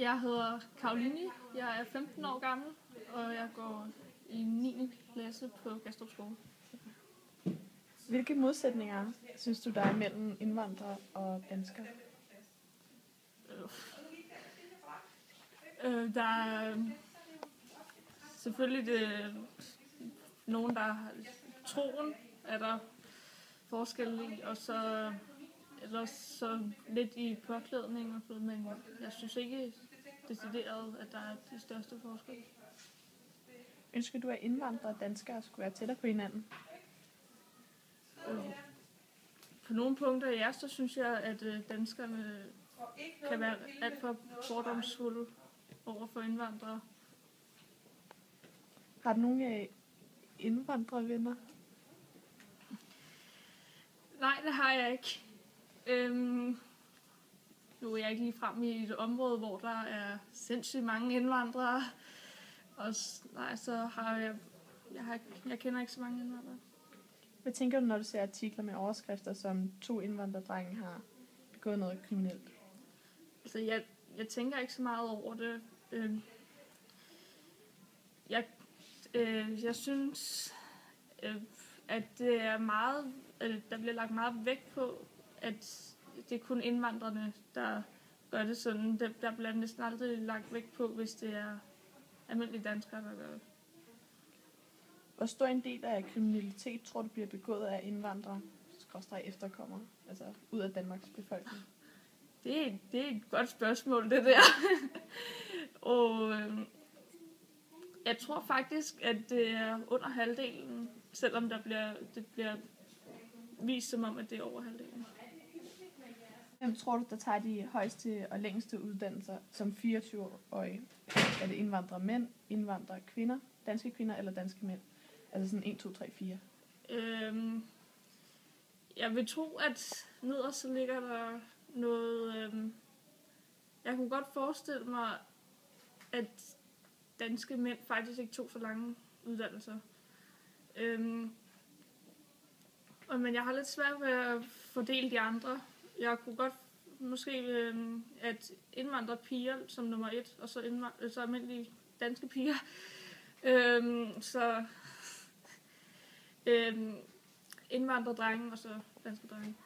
Jeg hedder Karoline, jeg er 15 år gammel, og jeg går i 9. klasse på Gastrup Skole. Hvilke modsætninger synes du, der er mellem indvandrere og danskere? Der er selvfølgelig nogen, der har troen, er der forskel i, og så ellers så lidt i påklædning og sådan, men jeg synes ikke decideret, at der er de største forskelle. Ønsker du, at indvandrere og danskere skulle være tættere på hinanden? På nogle punkter, ja, så synes jeg, at danskerne kan være alt for fordomsfulde over for indvandrere. Har du nogle indvandrervenner? Nej, det har jeg ikke. Nu er jeg ikke lige frem i et område, hvor der er sindssygt mange indvandrere. Og nej, så har jeg kender ikke så mange indvandrere. Hvad tænker du, når du ser artikler med overskrifter, som 2 indvandrerdrenge har begået noget kriminelt? Altså, jeg tænker ikke så meget over det. Jeg synes, at det er meget, der bliver lagt meget vægt på, at det er kun indvandrerne, der gør det sådan. Der bliver næsten aldrig lagt vægt på, hvis det er almindelige danskere, der gør det. Hvor stor en del af kriminalitet tror du bliver begået af indvandrere, efterkommere, altså ud af Danmarks befolkning? Det er et godt spørgsmål, det der. Og jeg tror faktisk, at det er under halvdelen, selvom det bliver vist som om, at det er over halvdelen. Hvem tror du, der tager de højeste og længste uddannelser som 24-årige? Er det indvandrere mænd, indvandrere kvinder, danske kvinder eller danske mænd? Altså sådan 1, 2, 3, 4. Jeg vil tro, at nederst så ligger der noget. Jeg kunne godt forestille mig, at danske mænd faktisk ikke tog så lange uddannelser. Men jeg har lidt svært ved at fordele de andre. Jeg kunne godt måske, at indvandrerpiger som nummer 1, og så almindelige danske piger. Indvandrerdrenge og så danske drenge.